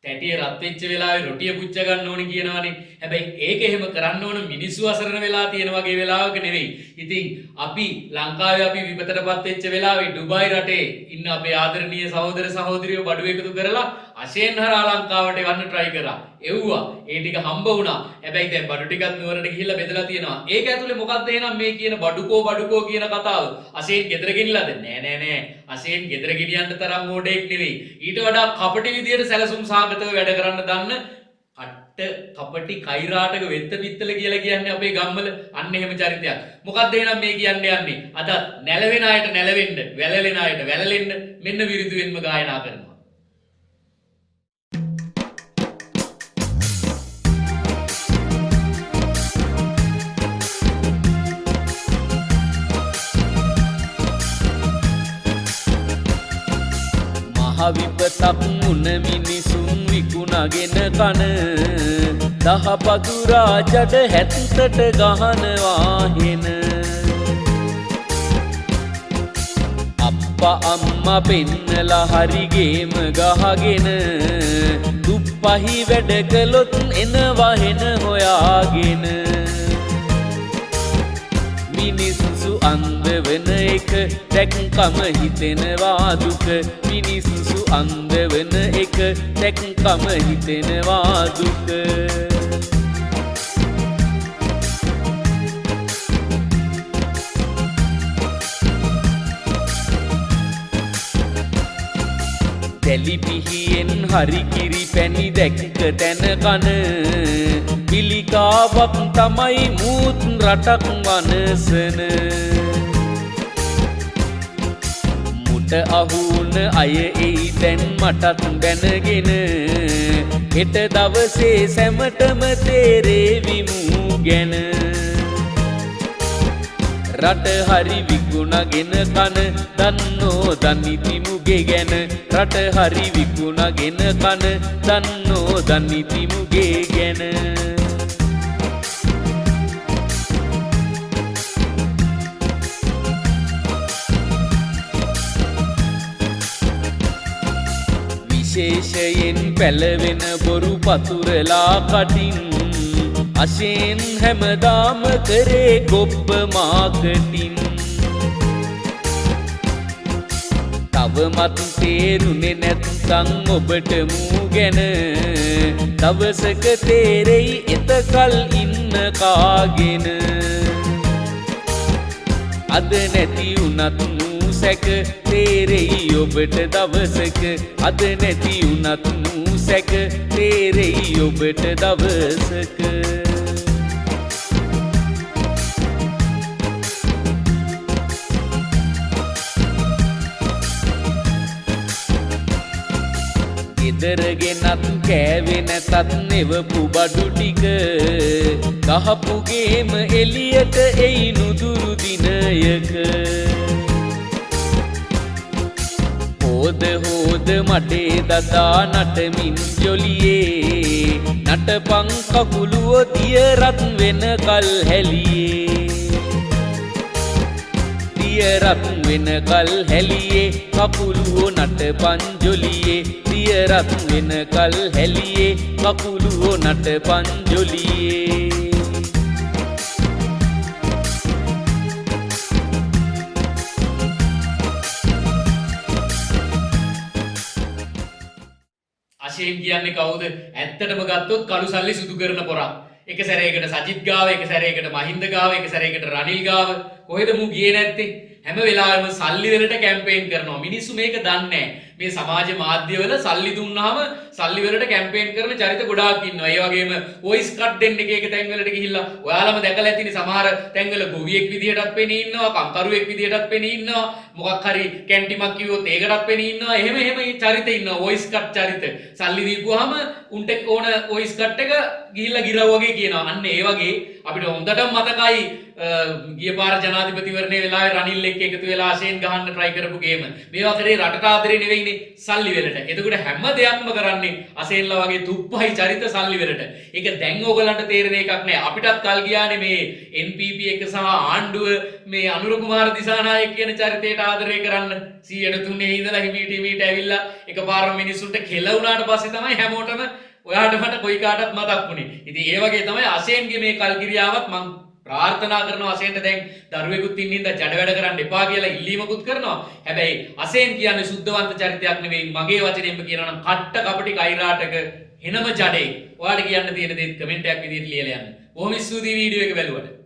තැටිය රත් වෙච්ච වෙලාවේ රොටිය පුච්ච ගන්න ඕනේ කියනවනේ. හැබැයි ඒක එහෙම කරන්න ඕන මිනිස්සු අසරණ වෙලා තියෙන වගේ වෙලාවක නෙවෙයි. ඉතින් අපි ලංකාවේ අපි විපතටපත් වෙච්ච වෙලාවේ ඩුබායි රටේ ඉන්න අපේ ආදරණීය සහෝදර සහෝදරියෝ බඩු එකතු කරලා අශේන් හරහා ලංකාවට එවන්න try කරා. එව්වා. ඒ ටික හම්බ වුණා. හැබැයි දැන් බඩු ටිකත් නුවරට ගිහිල්ලා බෙදලා තියෙනවා. ඒක ඇතුලේ මොකක්ද එහෙනම් මේ කියන බඩුකෝ කියන කතාව? අශේන් ගෙදර ගෙනිලාද? නෑ. අශේන් ගෙදර ගෙනියන්න තරම් ඕඩෙක් නෙවෙයි. ඊට වඩා කපටි විදියට සැලසුම් සාගතව වැඩ කරන්න දන්න කපටි කෛරාටක වෙත්ත පිත්තල කියලා කියන්නේ අපේ ගම්වල අන්න එහෙම චරිතයක්. මොකක්ද එහෙනම් මේ කියන්නේ යන්නේ? අද නැලවෙන අයට නැලවෙන්න, වැළලෙන අයට වැළලෙන්න මෙන්න විරුදුවෙන්ම ගායනා කරනවා. විපතක් මුණ මිනිසුන් විකුණගෙන කන දහපදුරා ජඩ හැත්තට ගහනවා හෙන අප්පා අම්මා පෙන්නලා හරි ගේම ගහගෙන දුප්පහි වැඩ කළොත් එනවා හෙන හොයාගෙන මිනිස්සු අන්ධ වෙන එක දැක්කම හිතෙනවා දුක මිනිස්සු අන්ධ වෙන එක දැක්කම හිතෙනවා දුක දැලි පිහියෙන් හරි කිරි පැණි දැක්ක තැන කන පිළිකාවක් තමයි මූත් රටක් වනසන මුට අහුන අය එයි දැන් මටත් දැනගෙන හෙට දවසේ සැමටම තේරේවි මූ ගැන රට හරි විකුණගෙන කන දන්නෝ දනිති මුගේ ගැන රට හරි විකුණගෙන කන දන්නෝ දනිති මුගේ ගැන විශේෂයෙන් පැලවෙන බොරු පතුරලා කටින් අශේන් හැමදාම කරේ ගොබ්බ මාකටින් තවමත් තේරුනේ නැත්නම් ඔබට මූ ගැන දවසක තේරෙයි එතකල් ඉන්න කාගෙන අද නැති උනත් මූ සැක තේරෙයි ඔබට දවසක අද නැති උනත් මූ සැක තේරෙයි ඔබට දවසක ගෙදරගෙනත් කෑවේ නැතත් නෙවපු බඩු ටික ගහපු ගේම එළියට එයි නුදුරු දිනයක හෝද මඩේ දදා නටමින් ජොලියේ නටපං කකුලුව දිය රත් වෙන කල් හැලියේ දිය රත් වෙන කල් හැලියේ කකුලුව නටපං ජොලියේ දිය රත් වෙන කල් හැලියේ කකුලුව නටපං ජොලියේ අශේන් කියන්නේ කවුද? ඇත්තටම ගත්තොත් කළු සල්ලි සුදු කරන පොරක්. එක සැරයකට සජිත් ගාව, එක සැරයකට මහින්ද ගාව, එක සැරයකට රනිල් ගාව. කොහෙද මු ගියේ නැත්තේ? හැම වෙලාවෙම සල්ලි වලට කැම්පේන් කරනවා. මිනිස්සු මේක දන්නේ නැහැ. මේ සමාජ මාධ්‍යවල සල්ලි දුන්නාම සල්ලි වලට කැම්පේන් කරන චරිත ගොඩාක් ඉන්නවා. ඒ වගේම වොයිස් කට් දෙන්න එක තැන් වලට ගිහිල්ලා ඔයාලම දැකලා ඇතිනේ සමහර තැන්වල ගොවියෙක් විදියටත් පෙනී ඉන්නවා, කම්කරුවෙක් විදියටත් පෙනී ඉන්නවා, මොකක් හරි කැන්ටිමක් කිව්වොත් ඒකටත් පෙනී ඉන්නවා. එහෙම චරිත ඉන්නවා, වොයිස් කට් චරිත. සල්ලි දීපුවාම උන්ට ඕන වොයිස් කට් එක ගිහිල්ලා ගිරව් වගේ කියනවා. අන්න ඒ වගේ අපිට හොඳටම මතකයි ගිය පාර ජනාධිපතිවරණේ වෙලාවේ රනිල් එක්ක එකතු වෙලා අසෙන් ගහන්න try කරපු ගේම. මේවා කරේ රටට ආදරේ නෙවෙයිනේ සල්ලි වලට. එතකොට හැම දෙයක්ම කරන්නේ අසෙන්ලා වගේ තුප්පහයි චරිත සල්ලි වලට. ඒක දැන් ඕගලන්ට තේරෙන එකක් නෑ. අපිටත් කල් ගියානේ මේ NPP එක සහ ආණ්ඩුව මේ අනුර කුමාර දිසානායක කියන චරිතයට ආදරය කරන්න 103 ඉඳලා හිමීට ඇවිල්ලා එකපාරම මිනිස්සුන්ට කෙල වුණාට පස්සේ තමයි හැමෝටම ඔයාට මට කොයි කාටත් මතක් වුණේ. ඉතින් ඒ වගේ තමයි අසේන්ගේ මේ කල්කිරියාවත් මං ප්‍රාර්ථනා කරනවා අසේන්ට දැන් දරුවෙකුත් ඉන්න ඉඳ ජඩ වැඩ කරන්න එපා කියලා ඉල්ලීමකුත් කරනවා. හැබැයි අසේන් කියන්නේ සුද්ධවන්ත චරිතයක් නෙවෙයි. මගේ වචනයෙන්ම කියනවා නම් කට්ට කපටි කෛරාටක එනම ජඩේ. ඔයාලට කියන්න තියෙන දේ කමෙන්ට් එකක් විදිහට ලියලා යන්න. බොහොම ස්තුතියි වීඩියෝ එක බැලුවට.